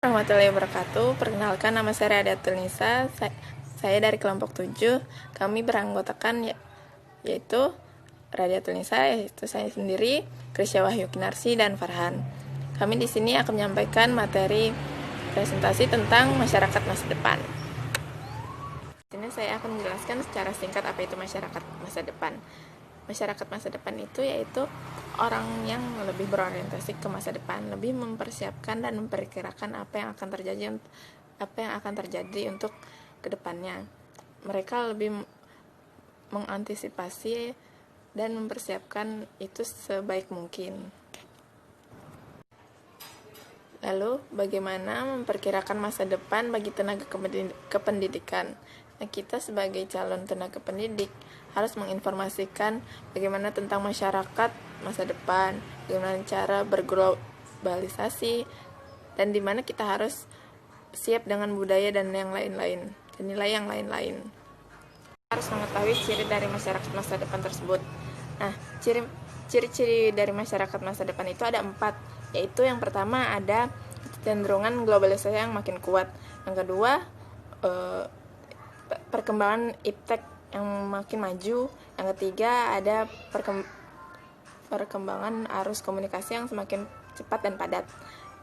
Warahmatullahi wabarakatuh. Perkenalkan, nama saya Radiatul Nisa. Saya dari kelompok 7. Kami beranggotakan yaitu Radiatul Nisa, yaitu saya sendiri, Krisya Wahyu Kinarsi, dan Farhan. Kami di sini akan menyampaikan materi presentasi tentang masyarakat masa depan. Di sini saya akan menjelaskan secara singkat apa itu masyarakat masa depan. Masyarakat masa depan itu yaitu orang yang lebih berorientasi ke masa depan, lebih mempersiapkan dan memperkirakan apa yang akan terjadi untuk kedepannya. Mereka lebih mengantisipasi dan mempersiapkan itu sebaik mungkin. Lalu, bagaimana memperkirakan masa depan bagi tenaga kependidikan? Nah, kita sebagai calon tenaga pendidik harus menginformasikan bagaimana tentang masyarakat masa depan, bagaimana cara berglobalisasi, dan di mana kita harus siap dengan budaya dan yang lain-lain, dan nilai yang lain-lain. Kita harus mengetahui ciri dari masyarakat masa depan tersebut. Nah, ciri-ciri dari masyarakat masa depan itu ada 4, yaitu yang pertama ada kecenderungan globalisasi yang makin kuat. Yang kedua, perkembangan iptek yang makin maju. Yang ketiga, ada perkembangan arus komunikasi yang semakin cepat dan padat.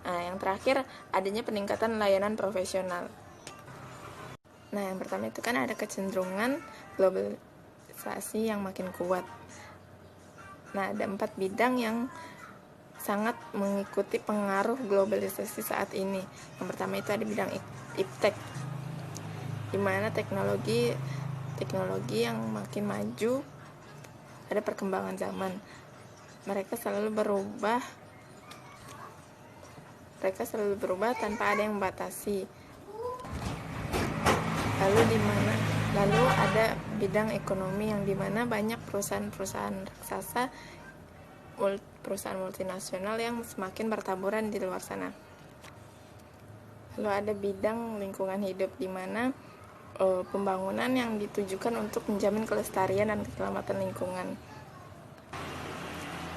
Nah, yang terakhir, adanya peningkatan layanan profesional. Nah, yang pertama itu kan ada kecenderungan globalisasi yang makin kuat. Nah, ada 4 bidang yang sangat mengikuti pengaruh globalisasi saat ini. Yang pertama itu ada bidang iptek, di mana teknologi yang makin maju, ada perkembangan zaman. Mereka selalu berubah tanpa ada yang membatasi. Lalu ada bidang ekonomi yang dimana banyak perusahaan-perusahaan raksasa, perusahaan multinasional yang semakin bertaburan di luar sana. Lalu ada bidang lingkungan hidup, di mana pembangunan yang ditujukan untuk menjamin kelestarian dan keselamatan lingkungan.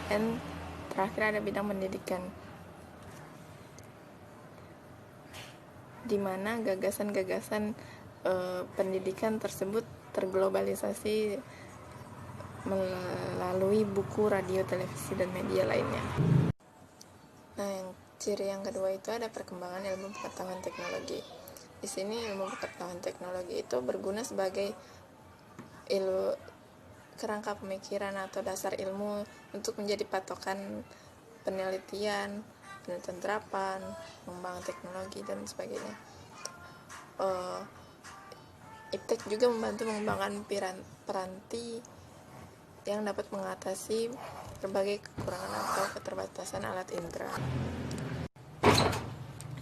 Dan terakhir ada bidang pendidikan, di mana gagasan-gagasan pendidikan tersebut terglobalisasi melalui buku, radio, televisi, dan media lainnya. Nah, ciri yang kedua itu ada perkembangan ilmu pengetahuan teknologi. Di sini ilmu pengetahuan teknologi itu berguna sebagai kerangka pemikiran atau dasar ilmu untuk menjadi patokan penelitian terapan, pengembangan teknologi, dan sebagainya. Iptek juga membantu mengembangkan peranti yang dapat mengatasi berbagai kekurangan atau keterbatasan alat indera.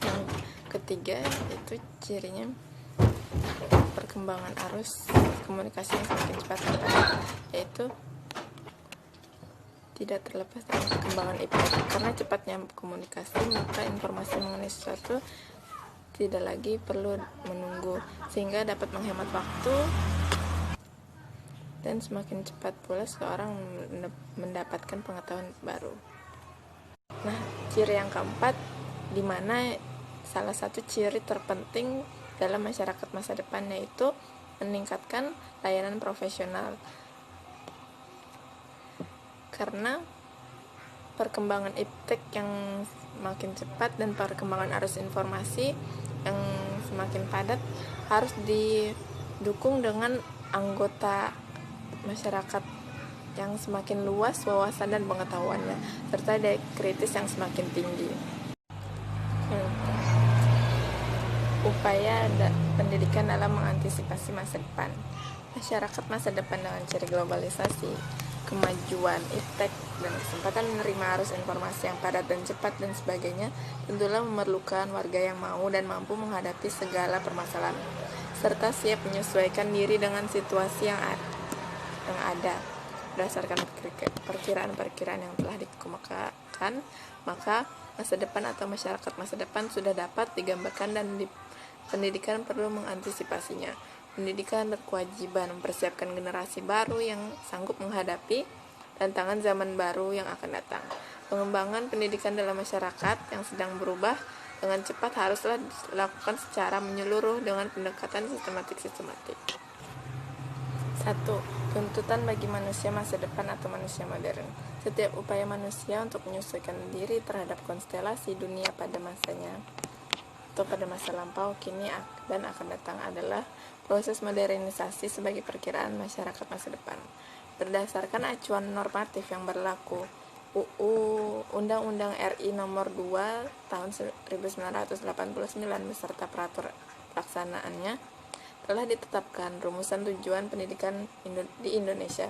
Yang ketiga itu cirinya perkembangan arus komunikasi yang semakin cepat, yaitu tidak terlepas dari perkembangan iptek. Karena cepatnya komunikasi, maka informasi mengenai sesuatu tidak lagi perlu menunggu, sehingga dapat menghemat waktu, dan semakin cepat pula seorang mendapatkan pengetahuan baru. Nah, ciri yang keempat, di mana salah satu ciri terpenting dalam masyarakat masa depan, yaitu meningkatkan layanan profesional. Karena perkembangan iptek yang makin cepat dan perkembangan arus informasi yang semakin padat harus didukung dengan anggota masyarakat yang semakin luas wawasan dan pengetahuannya, serta daya kritis yang semakin tinggi. Upaya pendidikan dalam mengantisipasi masa depan. Masyarakat masa depan dengan ciri globalisasi, kemajuan iptek, dan kesempatan menerima arus informasi yang padat dan cepat dan sebagainya, tentulah memerlukan warga yang mau dan mampu menghadapi segala permasalahan, serta siap menyesuaikan diri dengan situasi yang ada. Berdasarkan perkiraan-perkiraan yang telah dikemukakan, maka masa depan atau masyarakat masa depan sudah dapat digambarkan, dan pendidikan perlu mengantisipasinya. Pendidikan berkewajiban mempersiapkan generasi baru yang sanggup menghadapi tantangan zaman baru yang akan datang. Pengembangan pendidikan dalam masyarakat yang sedang berubah dengan cepat haruslah dilakukan secara menyeluruh dengan pendekatan sistematik. 1. Tuntutan bagi manusia masa depan atau manusia modern. Setiap upaya manusia untuk menyesuaikan diri terhadap konstelasi dunia pada masanya atau pada masa lampau, kini dan akan datang adalah proses modernisasi sebagai perkiraan masyarakat masa depan. Berdasarkan acuan normatif yang berlaku, Undang-Undang RI Nomor 2 Tahun 1989 beserta peraturan pelaksanaannya telah ditetapkan rumusan tujuan pendidikan di Indonesia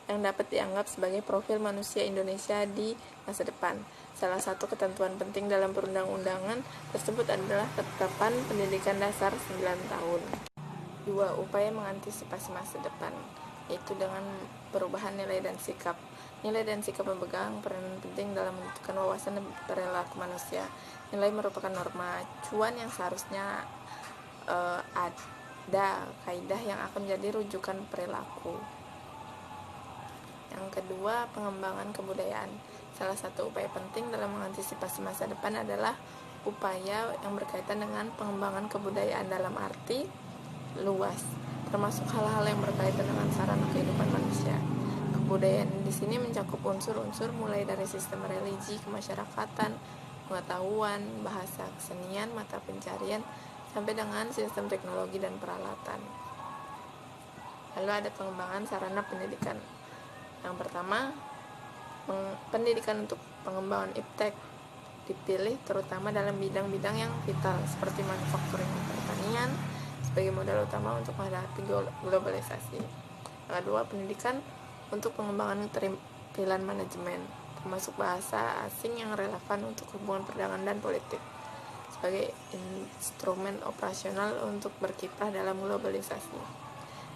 yang dapat dianggap sebagai profil manusia Indonesia di masa depan. Salah satu ketentuan penting dalam perundang-undangan tersebut adalah ketetapan pendidikan dasar 9 tahun. 2. Upaya mengantisipasi masa depan, yaitu dengan perubahan nilai dan sikap. Nilai dan sikap memegang peranan penting dalam menentukan wawasan dan perilaku manusia. Nilai merupakan norma acuan yang seharusnya ada kaidah yang akan menjadi rujukan perilaku. Yang kedua, pengembangan kebudayaan. Salah satu upaya penting dalam mengantisipasi masa depan adalah upaya yang berkaitan dengan pengembangan kebudayaan dalam arti luas, termasuk hal-hal yang berkaitan dengan sarana kehidupan manusia. Kebudayaan di sini mencakup unsur-unsur mulai dari sistem religi, kemasyarakatan, pengetahuan, bahasa, kesenian, mata pencarian, sampai dengan sistem teknologi dan peralatan. Lalu ada pengembangan sarana pendidikan. Yang pertama, pendidikan untuk pengembangan iptek dipilih terutama dalam bidang-bidang yang vital seperti manufakturing dan pertanian sebagai modal utama untuk menghadapi globalisasi. Yang kedua, pendidikan untuk pengembangan keterampilan manajemen termasuk bahasa asing yang relevan untuk hubungan perdagangan dan politik sebagai instrumen operasional untuk berkiprah dalam globalisasi.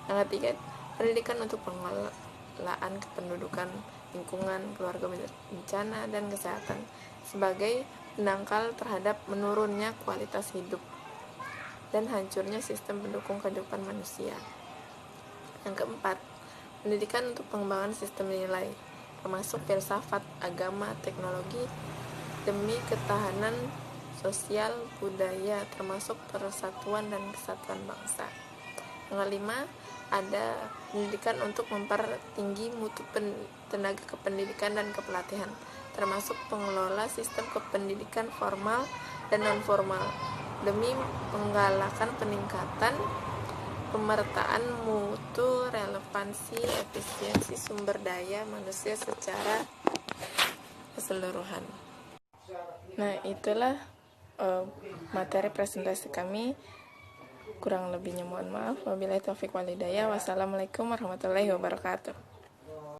Yang ketiga, pendidikan untuk pengelolaan kependudukan, lingkungan, keluarga bencana, dan kesehatan sebagai penangkal terhadap menurunnya kualitas hidup dan hancurnya sistem pendukung kehidupan manusia. Yang keempat, pendidikan untuk pengembangan sistem nilai termasuk filsafat, agama, teknologi demi ketahanan sosial, budaya, termasuk persatuan dan kesatuan bangsa. Yang kelima, ada pendidikan untuk mempertinggi mutu tenaga kependidikan dan kepelatihan, termasuk pengelola sistem kependidikan formal dan non-formal, demi menggalakan peningkatan pemertaan mutu, relevansi, efisiensi sumber daya manusia secara keseluruhan. Nah, itulah materi presentasi kami. Kurang lebihnya mohon maaf. Wabillahi taufiq wal hidayah. Wassalamualaikum warahmatullahi wabarakatuh.